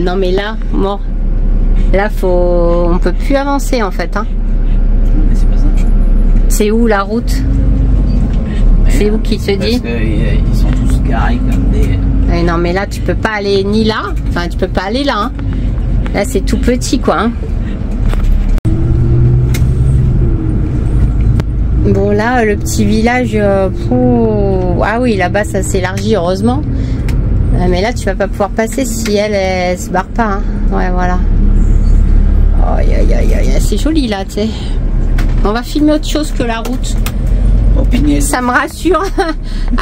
Non mais là, bon, là on peut plus avancer en fait. Hein. Mais c'est pas ça. C'est où la route? C'est où qui te dit? Parce qu'ils sont tous garés comme des... Et non mais là tu peux pas aller ni là, enfin tu peux pas aller là. Hein. Là c'est tout petit quoi. Hein. Bon là le petit village, ah oui là-bas ça s'élargit heureusement. Mais là tu vas pas pouvoir passer si elle se barre pas. Hein. Ouais voilà. Aïe aïe aïe aïe, c'est joli là tu sais. On va filmer autre chose que la route. Oh, ça me rassure.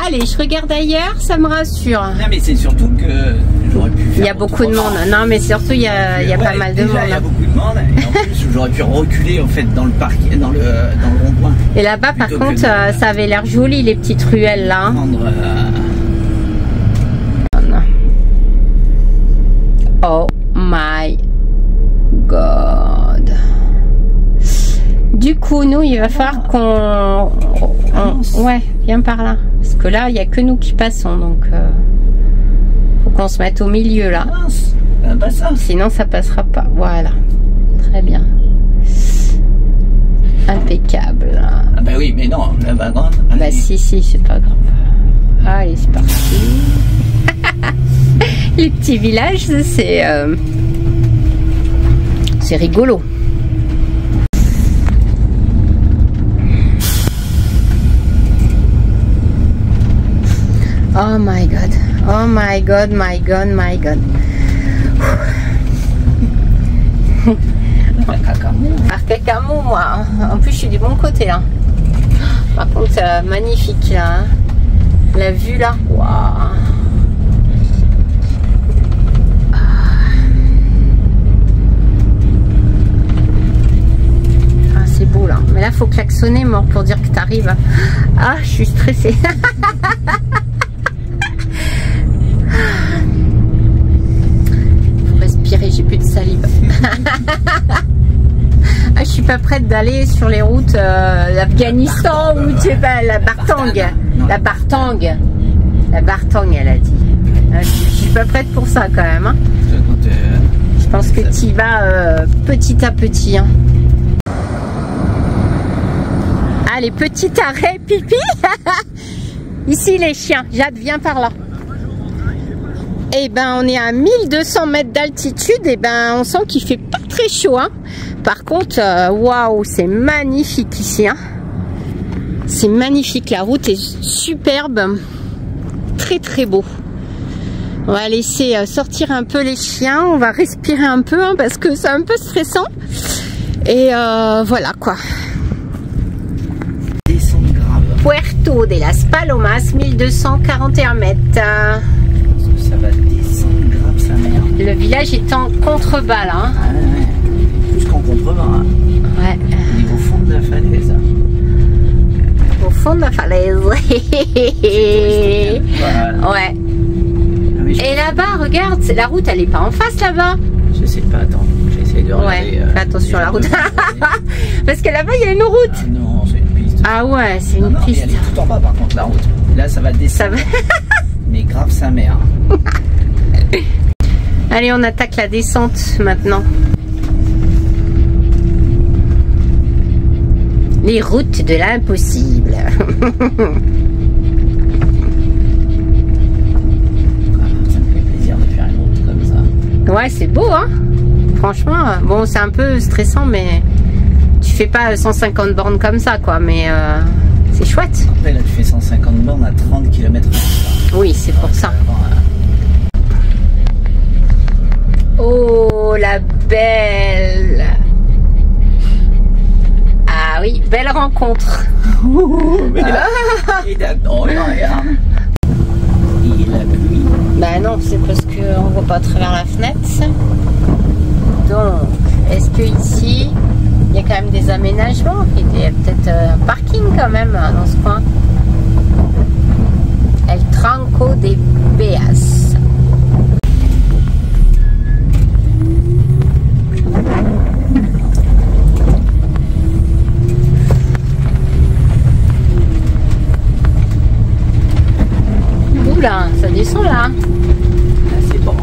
Allez, je regarde ailleurs, ça me rassure. Non mais c'est surtout que j'aurais pu faire... Il y a beaucoup de monde. Non mais surtout il y a, pas mal de monde. Il y a beaucoup de monde et en plus j'aurais pu reculer en fait dans le parc, dans le rond-point. Et là-bas par contre ça avait l'air joli les petites ruelles là. Prendre, Oh my god. Du coup, nous, il va falloir qu'on... Ouais, viens par là. Parce que là, il n'y a que nous qui passons. Donc, faut qu'on se mette au milieu, là. Pas ça. Sinon, ça passera pas. Voilà. Très bien. Impeccable. Ah bah oui, mais non, la background. Bah si, c'est pas grave. Allez, c'est parti. Les petits villages, c'est rigolo. Oh my god, oh my god, my god, my god. Arcacamo, moi. En plus, je suis du bon côté là. Par contre, magnifique là. Hein. La vue là. Waouh. Ah, c'est beau là. Mais là, faut klaxonner, mort, pour dire que t'arrives. Ah, je suis stressée. J'ai plus de salive. Ah, je suis pas prête d'aller sur les routes d'Afghanistan ou tu sais pas, la Bartang. La Bartang. La Bartang, elle a dit. Je suis pas prête pour ça quand même. Hein. Je pense que tu y vas petit à petit. Hein. Allez, petit arrêt, pipi. Ici les chiens. Jade, viens par là. Et ben on est à 1200 mètres d'altitude et ben on sent qu'il fait pas très chaud hein. Par contre waouh c'est magnifique ici hein. C'est magnifique, la route est superbe, très très beau. On va laisser sortir un peu les chiens, on va respirer un peu hein, parce que c'est un peu stressant et voilà quoi. Puerto de las Palomas, 1241 mètres. Ça va descendre grave sa mère. Le village est en contrebas là. Hein. Ah, ouais. Plus qu'en contrebas. Hein. Ouais. On est au fond de la falaise. Au fond de la falaise. Voilà. Ouais. Ah, et là-bas, regarde, la route elle est pas en face là-bas. Je sais pas, attends, j'essaie de regarder. Ouais, fais attention à la route. Parce que là-bas il y a une route. Ah non, c'est une piste. Ah ouais, c'est une piste. Elle est tout en bas par contre la route. Là ça va descendre. Ça va... Mais grave sa mère. Allez, on attaque la descente maintenant. Les routes de l'impossible. Ça me fait plaisir de faire une route comme ça. Ouais, c'est beau, hein. Franchement, bon, c'est un peu stressant, mais tu fais pas 150 bornes comme ça, quoi. Mais c'est chouette. Après, là, tu fais 150 bornes à 30 km/h. Oui, c'est pour ça. Oh, la belle. Ah oui, belle rencontre. Et là-dedans, regarde. Il a plu. Bah non, c'est parce qu'on voit pas à travers la fenêtre. Donc, est-ce que ici, il y a quand même des aménagements? Il y a peut-être un parking quand même dans ce coin. El Tranco de Beas. Oula, ça descend là. Là, c'est bon.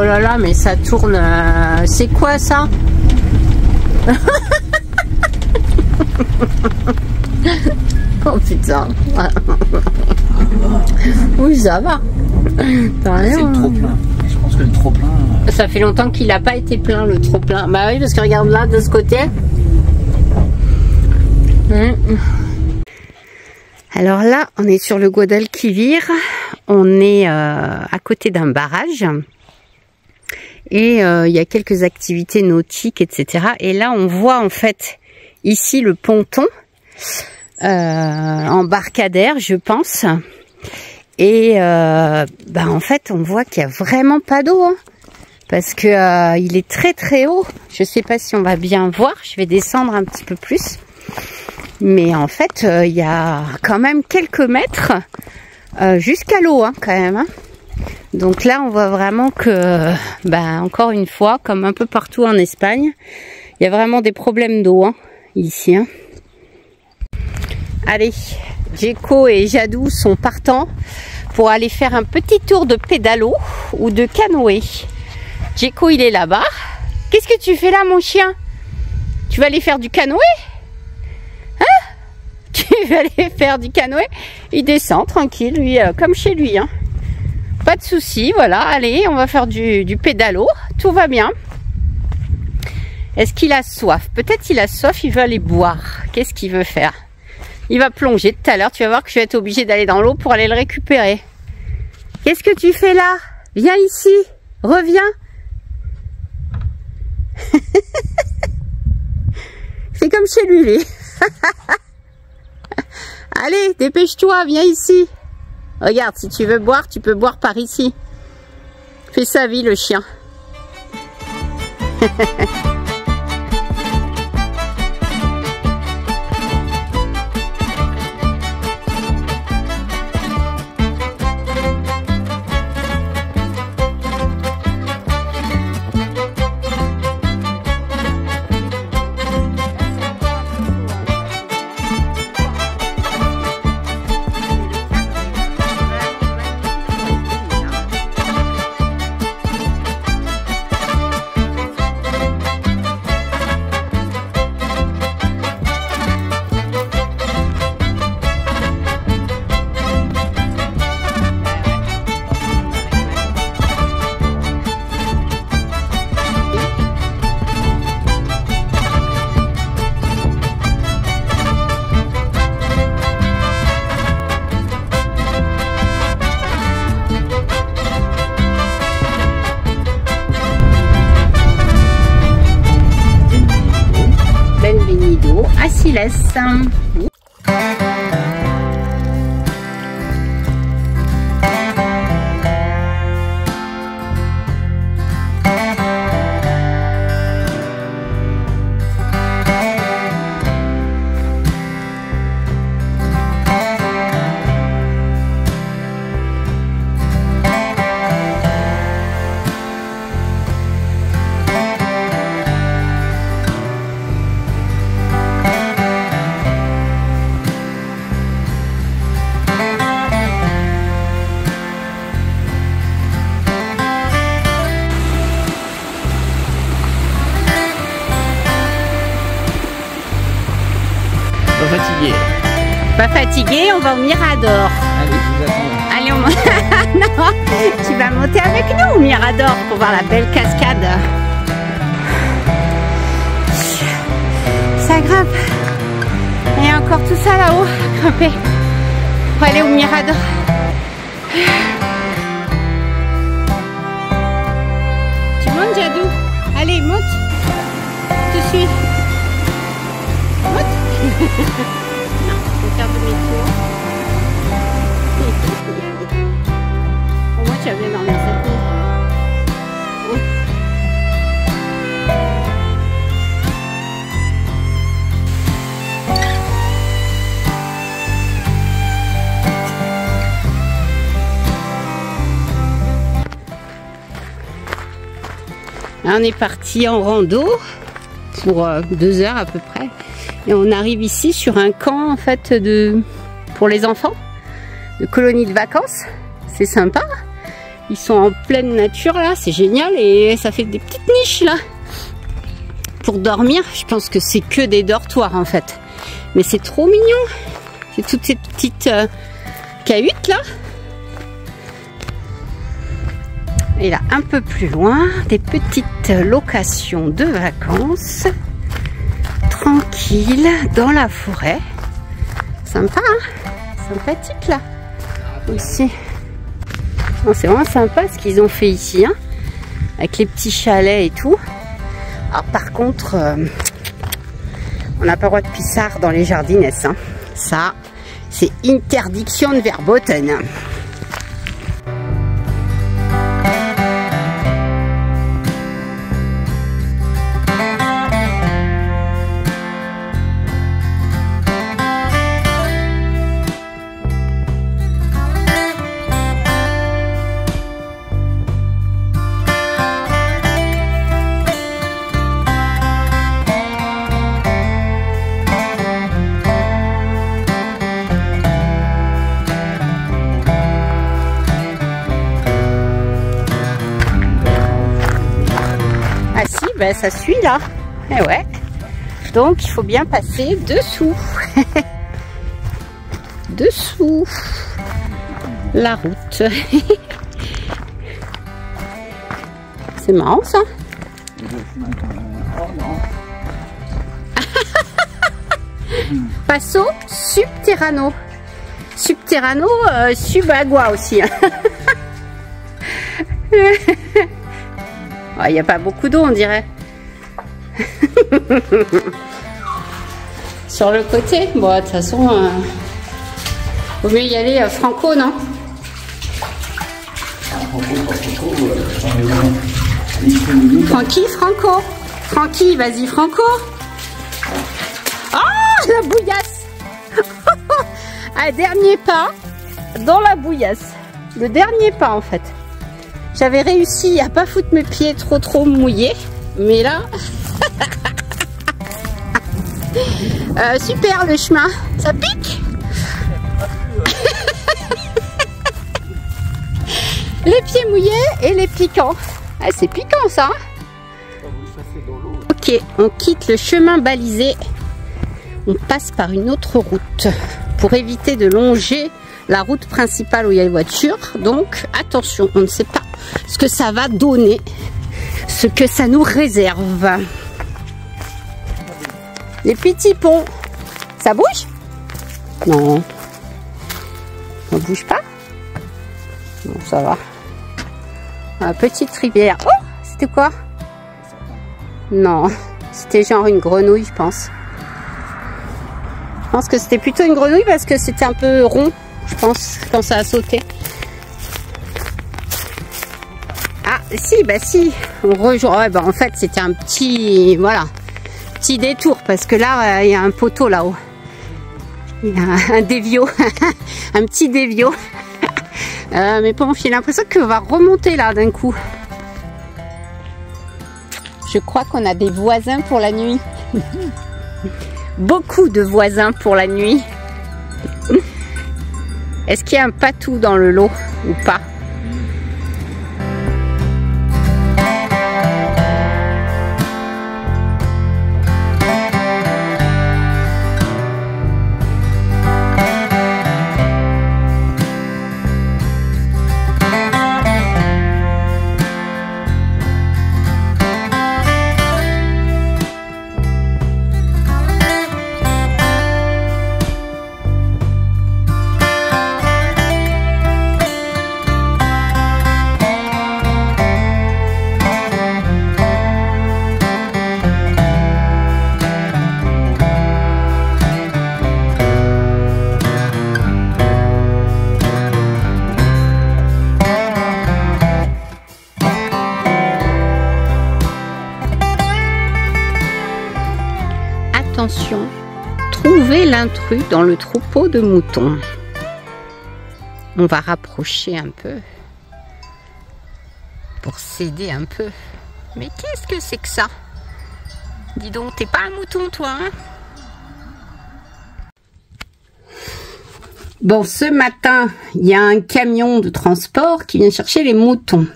là là, mais ça tourne. C'est quoi ça? Oh putain. Oui, ça va. C'est le trop plein. Je pense que le trop plein. Ça fait longtemps qu'il n'a pas été plein, le trop plein. Bah oui, parce que regarde là, de ce côté. Alors là, on est sur le Guadalquivir. On est à côté d'un barrage. Et il y a quelques activités nautiques, etc. Et là, on voit en fait ici le ponton embarcadère, je pense. Et en fait, on voit qu'il n'y a vraiment pas d'eau, hein, parce que il est très très haut. Je sais pas si on va bien voir. Je vais descendre un petit peu plus. Mais en fait, il y a quand même quelques mètres jusqu'à l'eau, hein, quand même. Hein. Donc là, on voit vraiment que, encore une fois, comme un peu partout en Espagne, il y a vraiment des problèmes d'eau, hein, ici. Hein. Allez, Djeko et Jadou sont partants pour aller faire un petit tour de pédalo ou de canoë. Djeko, il est là-bas. Qu'est-ce que tu fais là, mon chien? Tu vas aller faire du canoë? Hein? Tu vas aller faire du canoë? Il descend tranquille, lui, comme chez lui. Hein. Pas de souci, voilà. Allez, on va faire du pédalo. Tout va bien. Est-ce qu'il a soif? Peut-être il a soif, il veut aller boire. Qu'est-ce qu'il veut faire? Il va plonger tout à l'heure. Tu vas voir que je vais être obligée d'aller dans l'eau pour aller le récupérer. Qu'est-ce que tu fais là? Viens ici. Reviens. C'est comme chez lui, lui. Allez, dépêche-toi, viens ici. Regarde, si tu veux boire, tu peux boire par ici. Fais sa vie, le chien. Asiles. Fatigué. Pas fatigué, on va au Mirador. Allez, je vous attends. Allez, on non, tu vas monter avec nous au Mirador pour voir la belle cascade. Ça grimpe. Il y a encore tout ça là-haut à grimper. Pour aller au Mirador. Tu montes, Jadou? Allez, monte. Je te suis. Monte. Non, faut faire demi-tour. Au moins, tu as bien dormi cette nuit. Là, on est parti en rando pour 2 heures à peu près. Et on arrive ici sur un camp en fait pour les enfants, de colonie de vacances. C'est sympa. Ils sont en pleine nature là, c'est génial et ça fait des petites niches là. Pour dormir, je pense que c'est que des dortoirs en fait. Mais c'est trop mignon. C'est toutes ces petites cahutes là. Et là, un peu plus loin, des petites locations de vacances. Tranquille, dans la forêt. Sympa, hein? Sympathique là. Aussi. C'est vraiment sympa ce qu'ils ont fait ici, hein? Avec les petits chalets et tout. Alors par contre, on n'a pas le droit de pissard dans les jardinesses, hein. Ça, c'est interdiction de verboten. Ben, ça suit là. Et ouais. Donc il faut bien passer dessous. Dessous la route. C'est marrant ça. Passo subterrano. Subterrano, subagua aussi. Il n'y a pas beaucoup d'eau, on dirait. Sur le côté, bon, de toute façon, vaut mieux y aller franco, non? Francky, franco. Francky, vas-y, franco. Oh, la bouillasse. Un dernier pas dans la bouillasse. Le dernier pas, en fait. J'avais réussi à pas foutre mes pieds trop mouillés, mais là, super le chemin, ça pique. Les pieds mouillés et les piquants. Ah, c'est piquant ça. Ok, on quitte le chemin balisé. On passe par une autre route pour éviter de longer la route principale où il y a les voitures. Donc attention, on ne sait pas ce que ça va donner, ce que ça nous réserve. Les petits ponts, ça bouge? Non, ça bouge pas. Non, ça va. La petite rivière. Oh, c'était quoi? Non, c'était genre une grenouille, je pense. Je pense que c'était plutôt une grenouille parce que c'était un peu rond, je pense, quand ça a sauté. Ah, si, bah si, on rejoint. Ouais, bah en fait, c'était un petit, voilà, petit détour parce que là, il y a un poteau là-haut. Il y a un dévio, un petit dévio. Mais bon, j'ai l'impression qu'on va remonter là d'un coup. Je crois qu'on a des voisins pour la nuit. Beaucoup de voisins pour la nuit. Est-ce qu'il y a un patou dans le lot ou pas? Attention, trouvez l'intrus dans le troupeau de moutons. On va rapprocher un peu pour s'aider un peu. Mais qu'est-ce que c'est que ça? Dis donc, t'es pas un mouton toi, hein? Bon, ce matin, il y a un camion de transport qui vient chercher les moutons.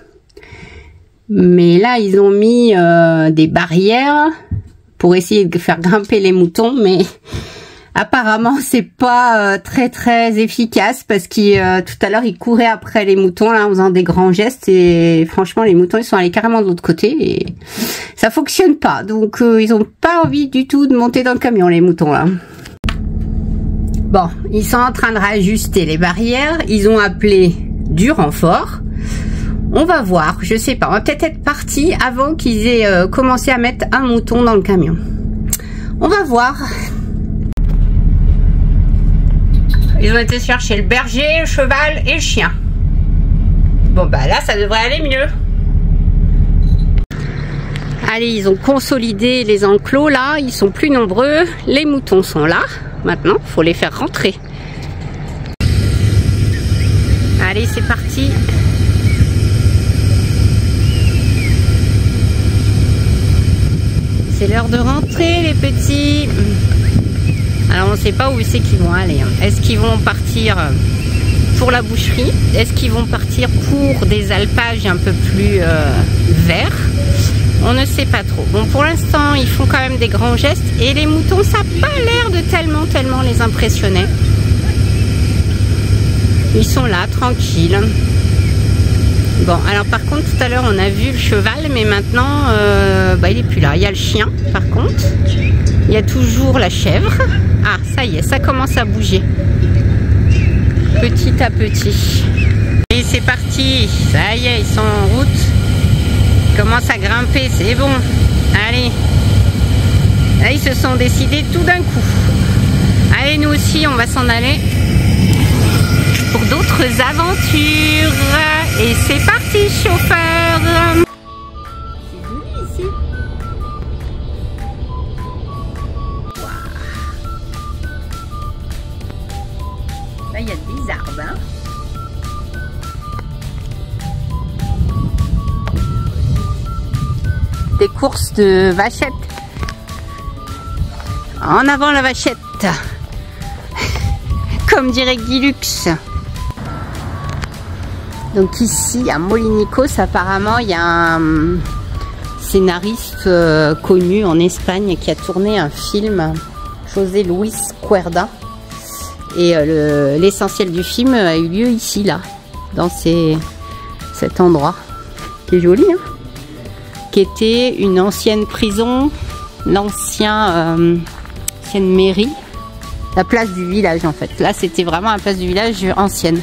Mais là, ils ont mis des barrières pour essayer de faire grimper les moutons, mais apparemment, c'est pas très efficace parce que tout à l'heure, ils couraient après les moutons là en faisant des grands gestes et franchement, les moutons, ils sont allés carrément de l'autre côté et ça fonctionne pas. Donc, ils ont pas envie du tout de monter dans le camion, les moutons là. Bon, ils sont en train de réajuster les barrières. Ils ont appelé du renfort. On va voir, je sais pas. On va peut-être être parti avant qu'ils aient commencé à mettre un mouton dans le camion. On va voir. Ils ont été chercher le berger, le cheval et le chien. Bon bah là, ça devrait aller mieux. Allez, ils ont consolidé les enclos là. Ils sont plus nombreux. Les moutons sont là. Maintenant, il faut les faire rentrer. Allez, c'est parti. C'est l'heure de rentrer, les petits. Alors, on ne sait pas où c'est qu'ils vont aller. Est-ce qu'ils vont partir pour la boucherie? Est-ce qu'ils vont partir pour des alpages un peu plus verts? On ne sait pas trop. Bon, pour l'instant, ils font quand même des grands gestes. Et les moutons, ça n'a pas l'air de tellement les impressionner. Ils sont là, tranquilles. Bon, alors par contre, tout à l'heure, on a vu le cheval. Mais maintenant, il n'est plus là. Il y a le chien, par contre. Il y a toujours la chèvre. Ah, ça y est, ça commence à bouger. Petit à petit. Et c'est parti. Ça y est, ils sont en route. Commence à grimper, c'est bon. Allez. Là, ils se sont décidés tout d'un coup. Allez, nous aussi, on va s'en aller pour d'autres aventures. Et c'est parti, chauffeur. C'est joli ici. Wow. Là, il y a des arbres, hein. Des courses de vachettes. En avant la vachette. Comme dirait Guy Lux. Donc ici à Molinicos, apparemment il y a un scénariste connu en Espagne qui a tourné un film, José Luis Cuerda. Et l'essentiel du film a eu lieu ici, là, dans cet endroit. Qui est joli, hein, qui était une ancienne prison, ancienne mairie, la place du village en fait. Là c'était vraiment la place du village ancienne.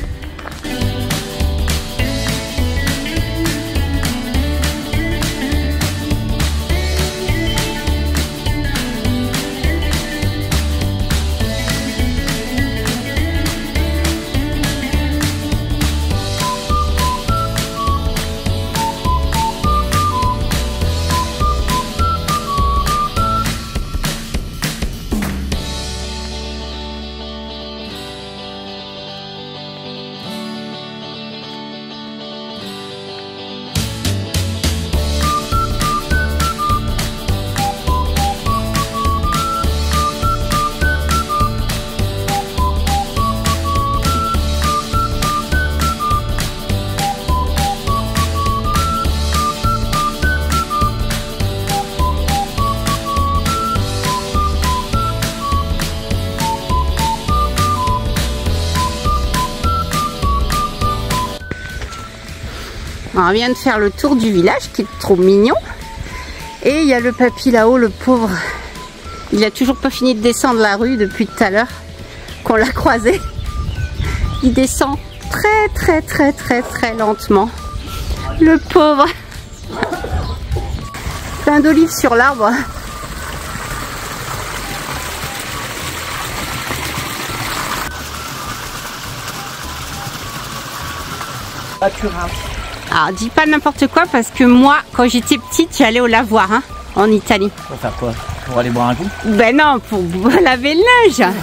On vient de faire le tour du village qui est trop mignon. Et il y a le papy là-haut, le pauvre. Il a toujours pas fini de descendre la rue depuis tout à l'heure qu'on l'a croisé. Il descend très lentement. Le pauvre. Plein d'olives sur l'arbre. Alors dis pas n'importe quoi parce que moi quand j'étais petite j'allais au lavoir hein, en Italie. Pour faire quoi? Pour aller boire un coup? Ben non, pour laver le linge.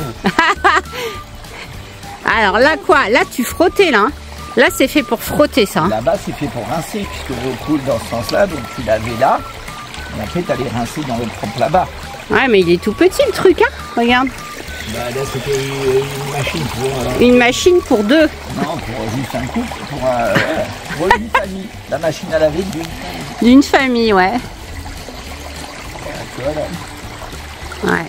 Alors là quoi? Là tu frottais là. Hein. Là c'est fait pour frotter ça. Hein. Là-bas c'est fait pour rincer puisque l'eau coule dans ce sens-là, donc tu lavais là et après tu allais rincer dans l'eau propre là-bas. Ouais mais il est tout petit le truc hein, regarde. Bah là c'était une machine pour... Une machine pour deux. Non, pour juste un couple, pour une famille. La machine à laver D'une famille, ouais. Voilà. Ouais.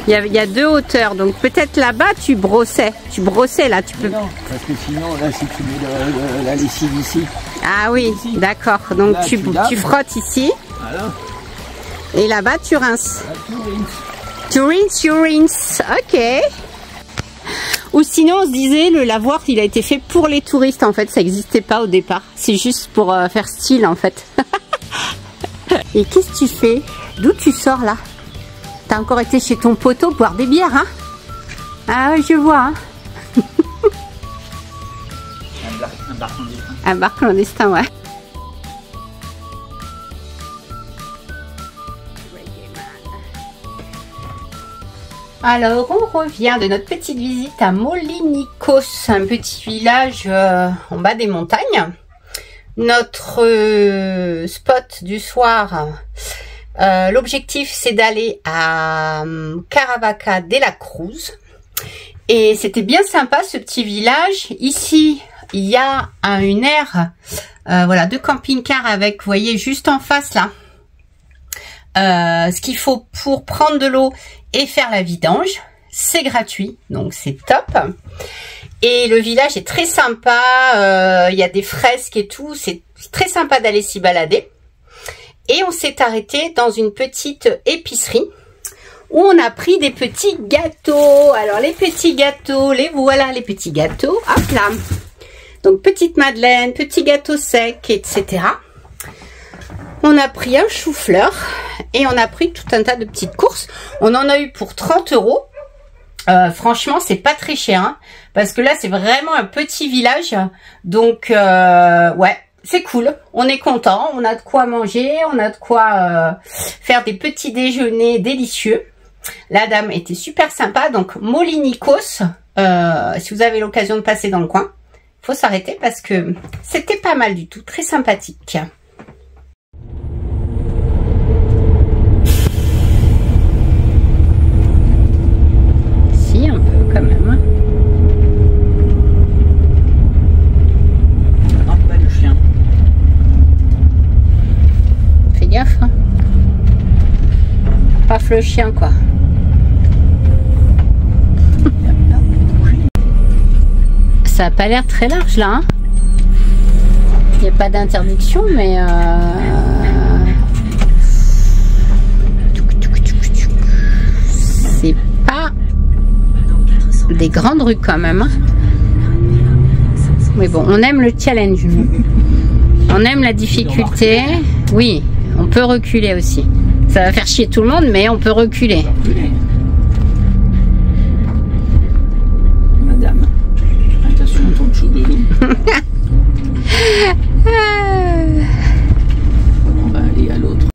Il y a deux hauteurs, donc peut-être là-bas tu brossais. Tu brossais là, tu peux. Non, parce que sinon là si tu mets la lessive ici. Ah oui, d'accord. Donc là, tu frottes ici. Voilà. Et là-bas tu rinces. Là, Tu rinces. Ok. Ou sinon on se disait le lavoir il a été fait pour les touristes en fait, ça n'existait pas au départ. C'est juste pour faire style en fait. Et qu'est-ce que tu fais? D'où tu sors là? T'as encore été chez ton poteau boire des bières, hein? Ah ouais, je vois, hein. un bar clandestin. Un bar clandestin, ouais. Alors, on revient de notre petite visite à Molinikos, un petit village en bas des montagnes. Notre spot du soir, l'objectif c'est d'aller à Caravaca de la Cruz. Et c'était bien sympa ce petit village. Ici, il y a une aire voilà, de camping-car avec, vous voyez, juste en face là, ce qu'il faut pour prendre de l'eau et faire la vidange. C'est gratuit, donc c'est top. Et le village est très sympa, il y a des fresques et tout, c'est très sympa d'aller s'y balader. Et on s'est arrêté dans une petite épicerie où on a pris des petits gâteaux. Alors les petits gâteaux, les voilà les petits gâteaux, hop là. Donc petite madeleine, petits gâteaux secs, etc. On a pris un chou-fleur et on a pris tout un tas de petites courses. On en a eu pour 30 €. Franchement, c'est pas très cher, hein, parce que là, c'est vraiment un petit village. Donc, ouais, c'est cool. On est content. On a de quoi manger. On a de quoi faire des petits déjeuners délicieux. La dame était super sympa. Donc, Molinikos, si vous avez l'occasion de passer dans le coin, faut s'arrêter parce que c'était pas mal du tout. Très sympathique. Quand même. Ah, pas le chien. Fais gaffe. Hein. Paf le chien quoi. Ça a pas l'air très large là. Hein. Il n'y a pas d'interdiction mais c'est pas des grandes rues quand même. Hein. Mais bon, on aime le challenge. On aime la difficulté. Oui, on peut reculer aussi. Ça va faire chier tout le monde, mais on peut reculer. Madame, attention à ton chou de loup. On va aller à l'autre.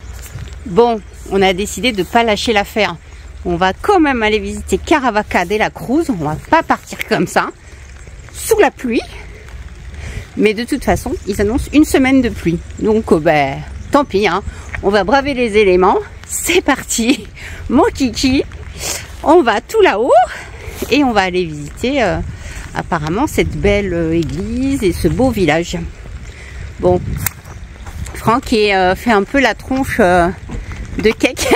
Bon, on a décidé de ne pas lâcher l'affaire. On va quand même aller visiter Caravaca de la Cruz. On va pas partir comme ça, sous la pluie. Mais de toute façon, ils annoncent une semaine de pluie. Donc, ben, tant pis, hein. On va braver les éléments. C'est parti, mon kiki. On va tout là-haut et on va aller visiter apparemment cette belle église et ce beau village. Bon, Franck fait un peu la tronche de cake.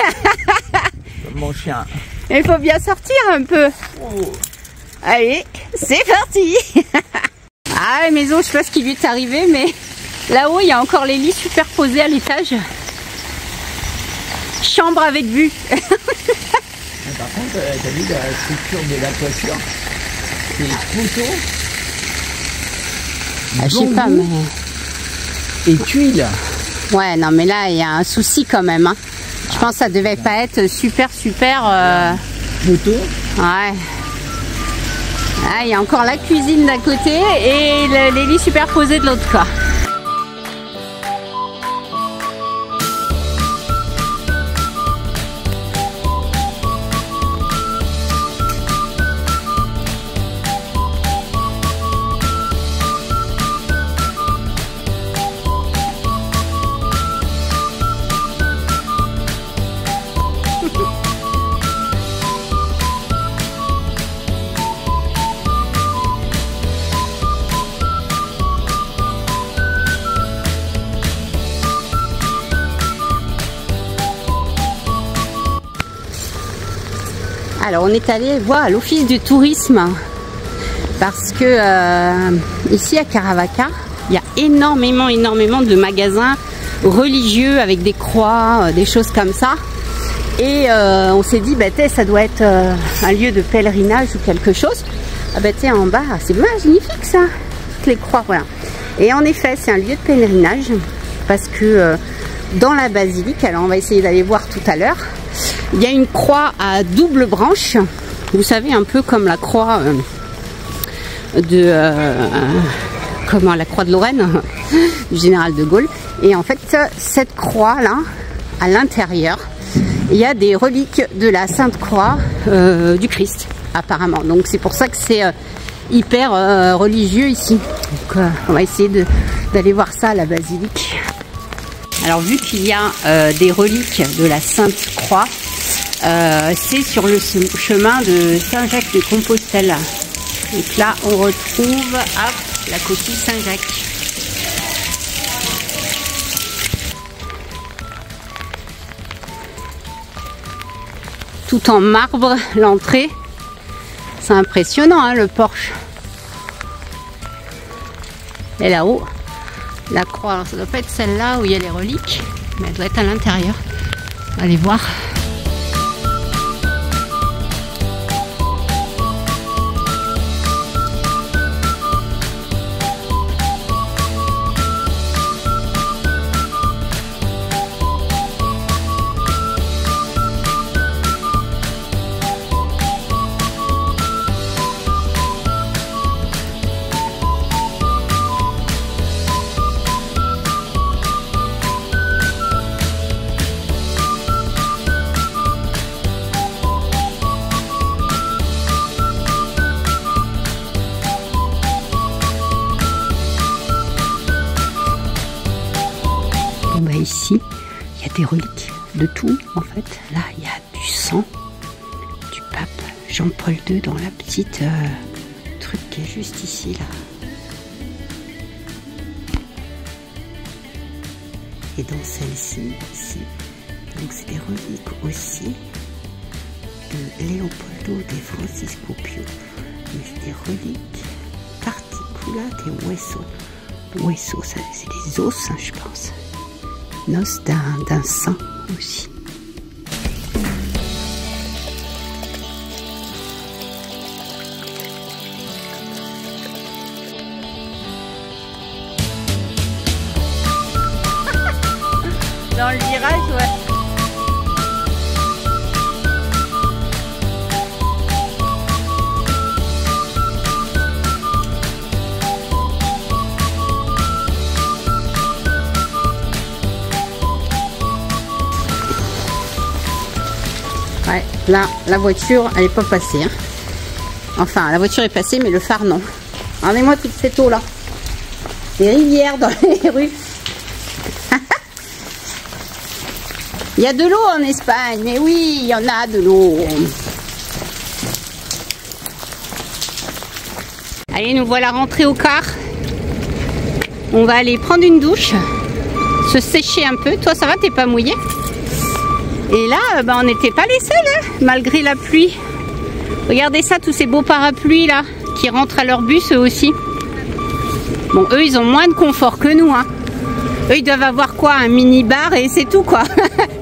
Mon chien. Il faut bien sortir un peu. Oh. Allez, c'est parti. Ah, maison, je sais pas ce qui lui est arrivé, mais là-haut, il y a encore les lits superposés à l'étage. Chambre avec vue. Par contre, t'as vu la structure de la toiture? C'est poteaux. Ah, je sais pas, mais... Et tuiles. Ouais, non, mais là, il y a un souci quand même. Hein. Je pense que ça devait pas être super. Poteaux. Ouais. Ah, il y a encore la cuisine d'un côté et les lits superposés de l'autre, quoi. Alors on est allé voir à l'office du tourisme parce que ici à Caravaca, il y a énormément de magasins religieux avec des croix, des choses comme ça. Et on s'est dit, bah, ça doit être un lieu de pèlerinage ou quelque chose. Ah bah tiens, en bas, c'est magnifique ça, toutes les croix, voilà. Et en effet, c'est un lieu de pèlerinage parce que dans la basilique, alors on va essayer d'aller voir tout à l'heure, il y a une croix à double branche, vous savez, un peu comme la croix comment, la croix de Lorraine du général de Gaulle. Et en fait, cette croix là, à l'intérieur, il y a des reliques de la Sainte Croix du Christ, apparemment. Donc c'est pour ça que c'est hyper religieux ici. Donc on va essayer d'aller voir ça à la basilique. Alors vu qu'il y a des reliques de la Sainte Croix, c'est sur le chemin de Saint-Jacques-de-Compostelle. Donc là on retrouve la coquille Saint-Jacques. Tout en marbre, l'entrée. C'est impressionnant, hein, le porche. Et là-haut, la croix. Alors, ça doit pas être celle-là où il y a les reliques, mais elle doit être à l'intérieur. On va aller voir. Ici, il y a des reliques de tout en fait. Là, il y a du sang du pape Jean-Paul II dans la petite truc qui est juste ici là. Et dans celle-ci, ici, donc c'est des reliques aussi de Leopoldo de Francisco Pio. Mais c'est des reliques particulares des huesos. Huesos, c'est des os, hein, je pense. Noce d'un saint aussi. Dans le virage, ouais. Ouais, là, la voiture, elle n'est pas passée. Hein. Enfin, la voiture est passée, mais le phare, non. Regardez-moi toute cette eau là. Des rivières dans les rues. Il y a de l'eau en Espagne, mais oui, il y en a de l'eau. Allez, nous voilà rentrés au car. On va aller prendre une douche, se sécher un peu. Toi, ça va, t'es pas mouillé? Et là, on n'était pas les seuls, hein, malgré la pluie. Regardez ça, tous ces beaux parapluies là, qui rentrent à leur bus eux aussi. Bon, eux, ils ont moins de confort que nous. Hein. Eux, ils doivent avoir quoi? Un mini-bar et c'est tout, quoi.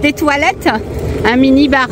Des toilettes, un mini-bar.